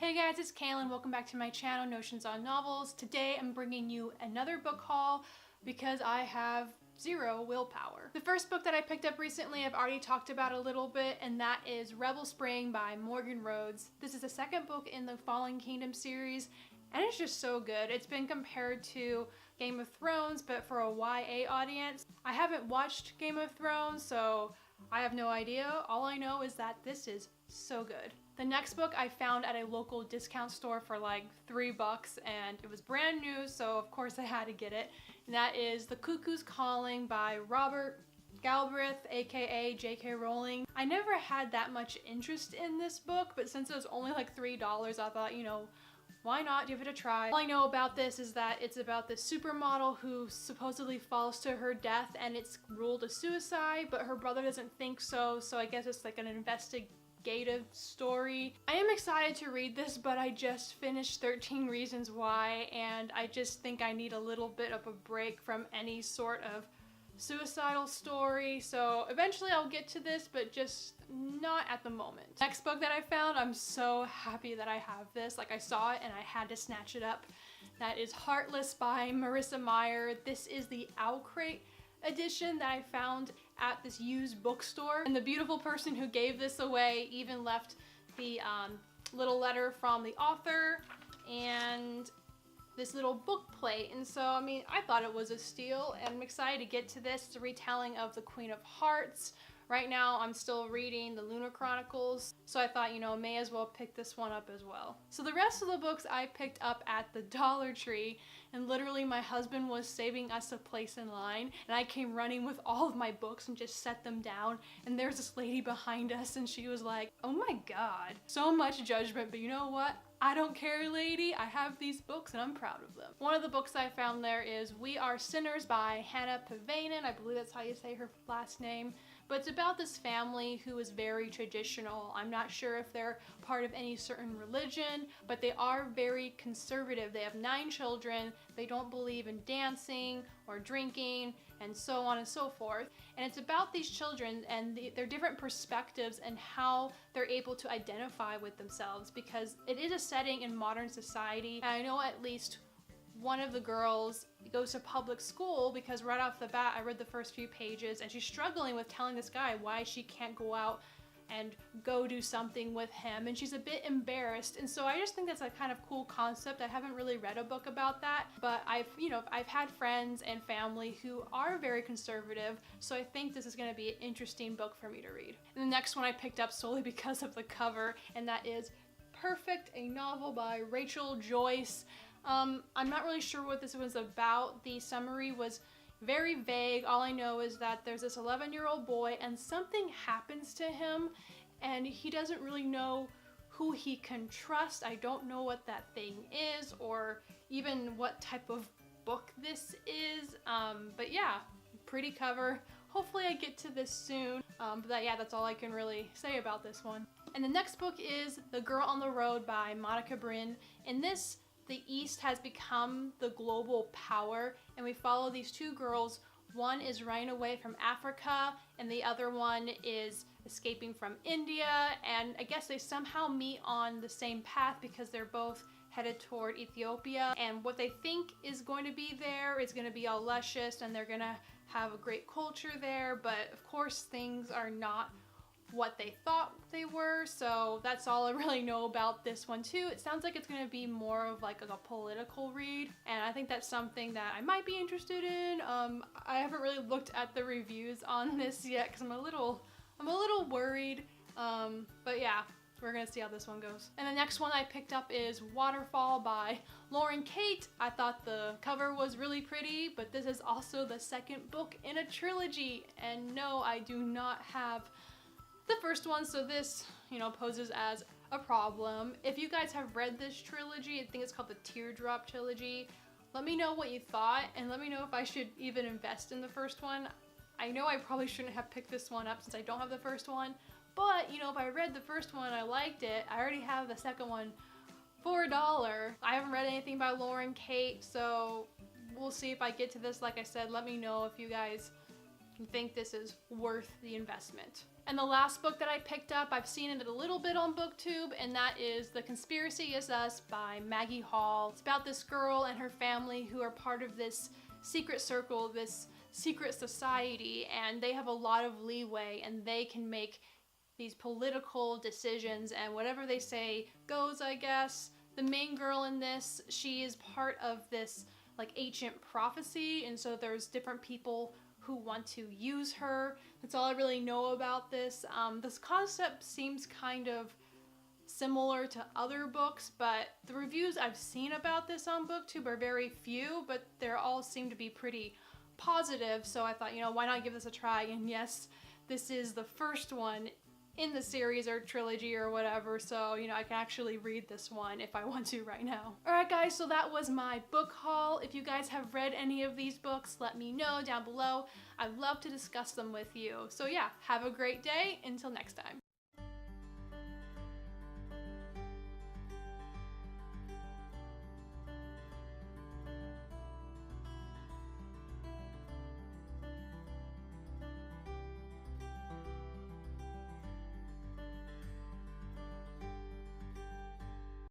Hey guys, it's Kalyn. Welcome back to my channel, Notions on Novels. Today I'm bringing you another book haul because I have zero willpower. The first book that I picked up recently I've already talked about a little bit, and that is Rebel Spring by Morgan Rhodes. This is the second book in the Fallen Kingdom series, and it's just so good. It's been compared to Game of Thrones, but for a YA audience. I haven't watched Game of Thrones, so I have no idea. All I know is that this is so good. The next book I found at a local discount store for like $3, and it was brand new, so of course I had to get it. And that is The Cuckoo's Calling by Robert Galbraith, aka J.K. Rowling. I never had that much interest in this book, but since it was only like $3, I thought, you know, why not give it a try? All I know about this is that it's about this supermodel who supposedly falls to her death, and it's ruled a suicide, but her brother doesn't think so, so I guess it's like an investigative story. I am excited to read this, but I just finished 13 Reasons Why, and I just think I need a little bit of a break from any sort of suicidal story, so eventually I'll get to this, but just not at the moment. Next book that I found, I'm so happy that I have this. Like, I saw it and I had to snatch it up. That is Heartless by Marissa Meyer. This is the Owl Crate edition that I found at this used bookstore, and the beautiful person who gave this away even left the little letter from the author and this little book plate. And so, I mean, I thought it was a steal, and I'm excited to get to this. It's a retelling of the Queen of Hearts. Right now I'm still reading the Lunar Chronicles, so I thought, you know, may as well pick this one up as well. So the rest of the books I picked up at the Dollar Tree, and literally my husband was saving us a place in line, and I came running with all of my books and just set them down, and there's this lady behind us and she was like, oh my god, so much judgment, but you know what? I don't care, lady. I have these books and I'm proud of them. One of the books I found there is We Are Sinners by Hannah Pavanen. I believe that's how you say her last name. But it's about this family who is very traditional. I'm not sure if they're part of any certain religion, but they are very conservative. They have 9 children. They don't believe in dancing or drinking and so on and so forth. And it's about these children and their different perspectives and how they're able to identify with themselves, because it is a setting in modern society. And I know at least one of the girls goes to public school because right off the bat I read the first few pages and she's struggling with telling this guy why she can't go out and go do something with him, and she's a bit embarrassed. And so I just think that's a kind of cool concept. I haven't really read a book about that, but I've had friends and family who are very conservative, so I think this is going to be an interesting book for me to read. And the next one I picked up solely because of the cover, and that is Perfect, a novel by Rachel Joyce. I'm not really sure what this was about. The summary was very vague. All I know is that there's this 11-year-old boy and something happens to him and he doesn't really know who he can trust. I don't know what that thing is or even what type of book this is. But yeah, pretty cover. Hopefully I get to this soon. That's all I can really say about this one. And the next book is The Girl on the Road by Monica Brin. In this, the East has become the global power, and we follow these 2 girls. One is running away from Africa, and the other one is escaping from India, and I guess they somehow meet on the same path because they're both headed toward Ethiopia, and what they think is going to be there is going to be all luscious, and they're going to have a great culture there, but of course things are not what they thought they were, so that's all I really know about this one too. It sounds like it's going to be more of like a political read, and I think that's something that I might be interested in. I haven't really looked at the reviews on this yet because I'm a little worried, but yeah, we're gonna see how this one goes. And the next one I picked up is Waterfall by Lauren Kate. I thought the cover was really pretty, but this is also the second book in a trilogy, and no, I do not have the first one, so this, you know, poses as a problem. If you guys have read this trilogy, I think it's called the Teardrop Trilogy, let me know what you thought, and let me know if I should even invest in the first one. I know I probably shouldn't have picked this one up since I don't have the first one, but you know, if I read the first one, I liked it, I already have the second one for $1. I haven't read anything by Lauren Kate, so we'll see if I get to this. Like I said, let me know if you guys and think this is worth the investment. And the last book that I picked up, I've seen it a little bit on BookTube, and that is The Conspiracy Is Us by Maggie Hall. It's about this girl and her family who are part of this secret circle, this secret society, and they have a lot of leeway and they can make these political decisions, and whatever they say goes, I guess. The main girl in this, she is part of this like ancient prophecy, and so there's different people who want to use her. That's all I really know about this. This concept seems kind of similar to other books, but the reviews I've seen about this on BookTube are very few, but they all seem to be pretty positive, so I thought, you know, why not give this a try? And yes, this is the first one in the series or trilogy or whatever, so you know, I can actually read this one if I want to right now. Alright guys, so that was my book haul. If you guys have read any of these books, let me know down below. I'd love to discuss them with you. So yeah, have a great day. Until next time.